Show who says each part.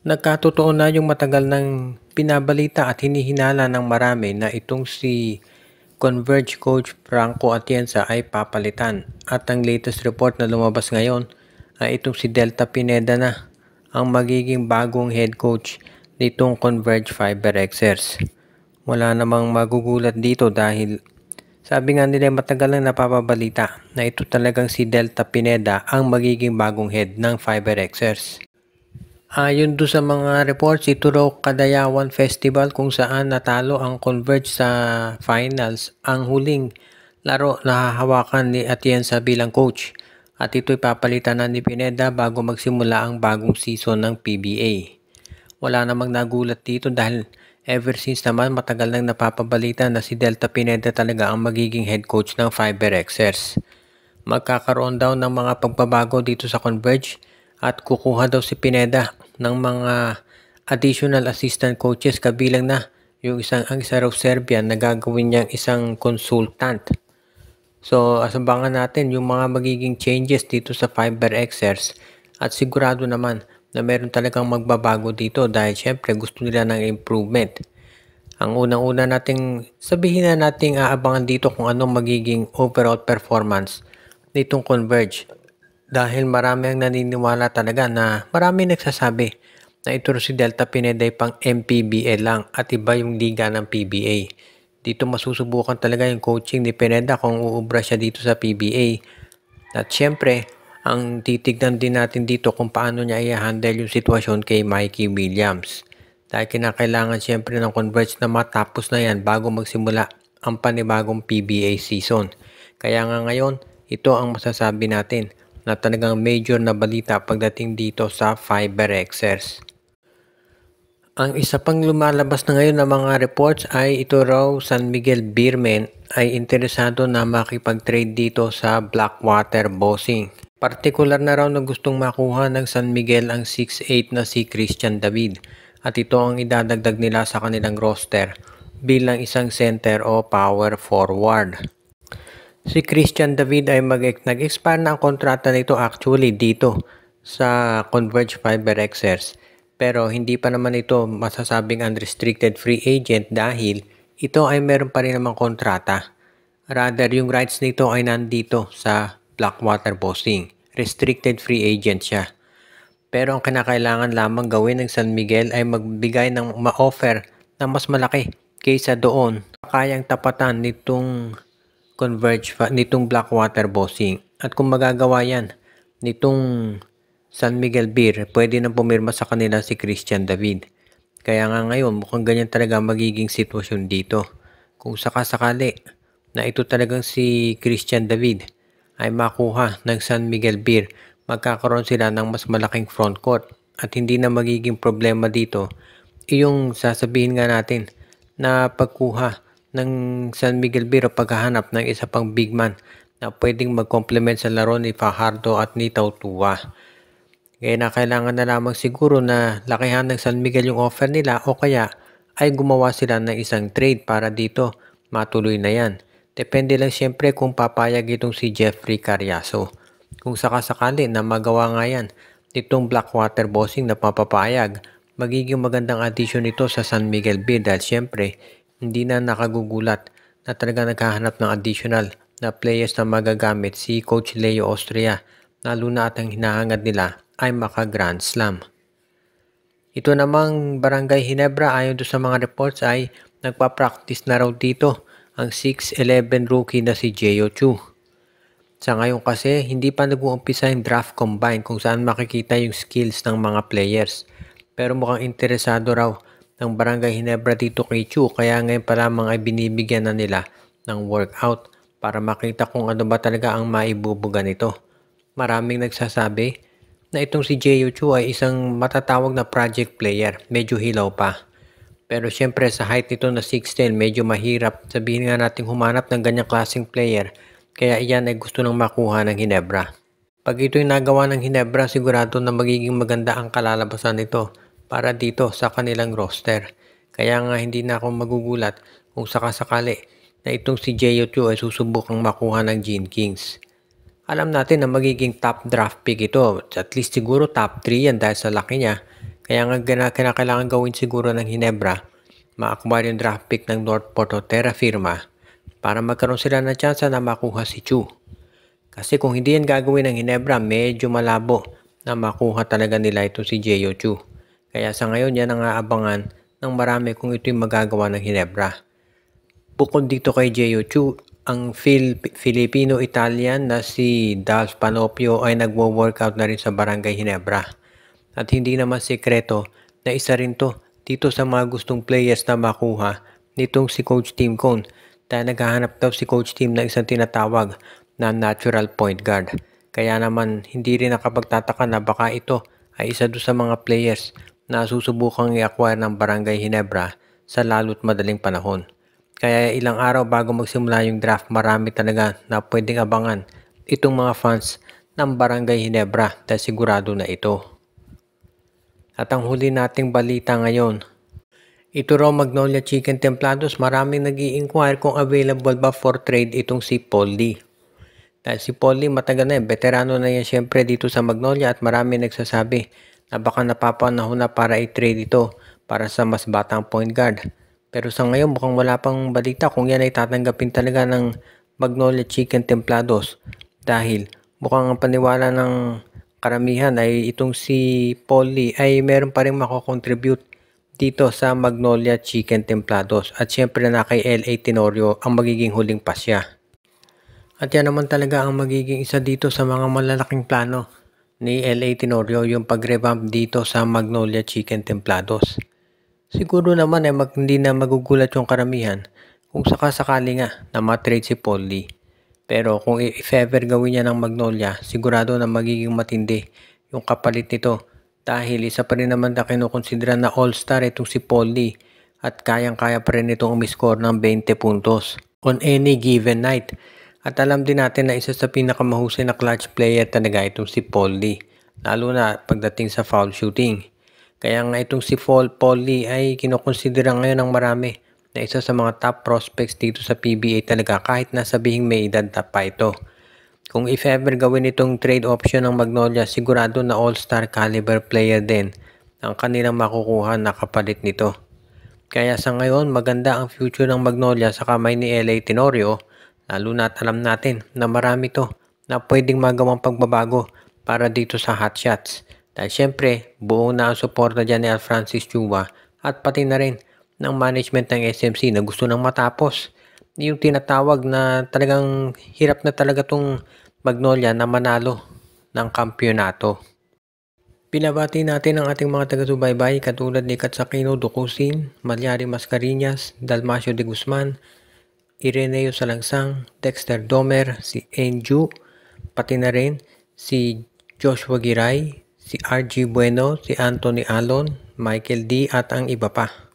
Speaker 1: Nagkatotoo na yung matagal ng pinabalita at hinihinala ng marami na itong si Converge coach Franco Atienza ay papalitan. At ang latest report na lumabas ngayon ay itong si Delta Pineda na ang magiging bagong head coach nitong Converge FiberXers. Wala namang magugulat dito dahil sabi nga nila matagal nang napapabalita na ito talagang si Delta Pineda ang magiging bagong head ng FiberXers. Ayon do sa mga reports, ito raw Kadayawan Festival kung saan natalo ang Converge sa finals. Ang huling laro na hahawakan ni Atienza bilang coach. At ito'y papalitan na ni Pineda bago magsimula ang bagong season ng PBA. Wala namang nagulat dito dahil ever since naman matagal nang napapabalita na si Delta Pineda talaga ang magiging head coach ng FiberXers. Magkakaroon daw ng mga pagbabago dito sa Converge at kukuha daw si Pineda ng mga additional assistant coaches kabilang na ang isa raw Serbian na gagawin niyang isang consultant. So asabangan natin yung mga magiging changes dito sa FiberXers at sigurado naman na meron talagang magbabago dito dahil syempre gusto nila ng improvement. Ang unang-una nating sabihin na nating aabangan dito kung anong magiging overall performance nitong Converge. Dahil marami ang naniniwala talaga na marami nagsasabi na ito si Delta Pineda ay pang MPBL lang at iba yung liga ng PBA. Dito masusubukan talaga yung coaching ni Pineda kung uubra siya dito sa PBA. At syempre, ang titignan din natin dito kung paano niya i-handle yung sitwasyon kay Mikey Williams. Dahil kinakailangan syempre ng Converge na matapos na yan bago magsimula ang panibagong PBA season. Kaya nga ngayon, ito ang masasabi natin na talagang major na balita pagdating dito sa FiberXers. Ang isa pang lumalabas na ngayon ng mga reports ay ito raw San Miguel Beermen ay interesado na makipag-trade dito sa Blackwater Bossing. Partikular na raw na gustong makuha ng San Miguel ang 6'8 na si Christian David at ito ang idadagdag nila sa kanilang roster bilang isang center o power forward. Si Christian David ay nag-expire na ang kontrata nito actually dito sa Converge FiberXers. Pero hindi pa naman ito masasabing unrestricted free agent dahil ito ay meron pa rin namang kontrata. Rather, yung rights nito ay nandito sa Blackwater Bossing. Restricted free agent siya. Pero ang kinakailangan lamang gawin ng San Miguel ay magbigay ng ma-offer na mas malaki kaysa doon. Kayang tapatan nitong Blackwater Bossing. At kung magagawa yan nitong San Miguel Beer, pwede nang pumirma sa kanila si Christian David. Kaya nga ngayon mukhang ganyan talaga magiging sitwasyon dito. Kung sakasakali na ito talagang si Christian David ay makuha ng San Miguel Beer, magkakaroon sila ng mas malaking frontcourt at hindi na magiging problema dito yung sasabihin nga natin na pagkuha ng San Miguel Beer o paghahanap ng isa pang big man na pwedeng mag-complement sa laro ni Fajardo at ni Tautua. Kaya na kailangan na lamang siguro na lakihan ng San Miguel yung offer nila o kaya ay gumawa sila ng isang trade para dito matuloy na yan. Depende lang siyempre kung papayag itong si Jeffrey Carriazo. Kung sakasakali na magawa nga yan nitong Blackwater Bossing na papapayag, magiging magandang addition ito sa San Miguel Beer dahil siyempre hindi na nakagugulat na talaga naghahanap ng additional na players na magagamit si Coach Leo Austria, lalo na at ang hinahangad nila ay maka-Grand Slam. Ito namang Barangay Ginebra ayon do sa mga reports ay nagpa-practice na raw dito ang 6'11 rookie na si Geo Chu. Sa ngayon kasi hindi pa nag-uumpisa yung draft combine kung saan makikita yung skills ng mga players. Pero mukhang interesado raw ng Barangay Ginebra dito kay Chu kaya ngayon pa lamang ay binibigyan na nila ng workout para makita kung ano ba talaga ang maibubuga nito. Maraming nagsasabi na itong si Geo Chu ay isang matatawag na project player, medyo hilaw pa. Pero syempre sa height nito na 6'10 medyo mahirap sabihin nga natin humanap ng ganyang klaseng player kaya iyan ay gusto nang makuha ng Ginebra. Pag ito'y nagawa ng Ginebra sigurado na magiging maganda ang kalalabasan nito para dito sa kanilang roster. Kaya nga hindi na ako magugulat kung sakasakali na itong si Geo Chu ay susubukang makuha ng Gene Kings. Alam natin na magiging top draft pick ito. At least siguro top 3 yan dahil sa laki niya. Kaya nga kinakailangan gawin siguro ng Ginebra, ma-acquire yung draft pick ng Northport o Terra Firma para magkaroon sila ng tsansa na makuha si Chu. Kasi kung hindi yan gagawin ng Ginebra, medyo malabo na makuha talaga nila ito si J.O. Chu. Kaya sa ngayon yan ang aabangan ng marami kung ito yung magagawa ng Ginebra. Bukod dito kay J.O. Chu, ang Filipino-Italian na si Dalf Panopio ay nagwo-workout na rin sa Barangay Ginebra. At hindi naman sekreto na isa rin to dito sa mga gustong players na makuha nitong si Coach Tim Cone dahil naghahanap daw si Coach Tim ng isang tinatawag na natural point guard. Kaya naman hindi rin nakapagtataka na baka ito ay isa doon sa mga players na susubukang i-acquire ng Barangay Ginebra sa lalo't madaling panahon. Kaya ilang araw bago magsimula yung draft, marami talaga na pwedeng abangan itong mga fans ng Barangay Ginebra dahil sigurado na ito. At ang huli nating balita ngayon, ito raw Magnolia Chicken Templados, maraming nag-i-inquire kung available ba for trade itong si Paul Lee. Dahil si Paul Lee matagal na veterano na yan syempre dito sa Magnolia at marami nagsasabi na baka napapanahon na para i-trade ito para sa mas batang point guard. Pero sa ngayon mukhang wala pang balita kung yan ay tatanggapin talaga ng Magnolia Chicken Templados dahil mukhang ang paniwala ng karamihan ay itong si Paul Lee ay meron pa rin mako-contribute dito sa Magnolia Chicken Templados at syempre na kay LA Tenorio ang magiging huling pasya. At yan naman talaga ang magiging isa dito sa mga malalaking plano ni LA Tenorio, yung pag-revamp dito sa Magnolia Chicken Templados. Siguro naman ay hindi na magugulat yung karamihan kung sakasakali nga na ma-trade si Paul Lee. Pero kung if ever gawin niya ng Magnolia, sigurado na magiging matindi yung kapalit nito dahil isa pa rin naman na kinukonsidera na all-star itong si Paul Lee at kayang-kaya pa rin itong umiscore ng 20 puntos on any given night. At alam din natin na isa sa pinakamahusay na clutch player talaga itong si Paul Lee, lalo na pagdating sa foul shooting. Kaya nga itong si Paul Lee ay kinukonsidera ngayon ng marami na isa sa mga top prospects dito sa PBA talaga kahit nasabihing may edad pa ito. Kung if ever gawin itong trade option ng Magnolia, sigurado na all-star caliber player din ang kanilang makukuha na kapalit nito. Kaya sa ngayon maganda ang future ng Magnolia sa kamay ni LA Tenorio, lalo na alam natin na marami to na pwedeng magawang pagbabago para dito sa hot shots. Dahil syempre, buo na ang suporta dyan ni Al Francis Chua at pati na rin ng management ng SMC na gusto nang matapos. Yung tinatawag na talagang hirap na talaga tong Magnolia na manalo ng kampyonato. Pinabati natin ang ating mga taga-subaybay katulad ni Katsakino Dukusin, Malyari Mascarinas, Dalmacio de Guzman, Ireneo Salangsang, Dexter Domer, si Enju, pati na rin si Joshua Giray, si RG Bueno, si Anthony Alon, Michael D at ang iba pa.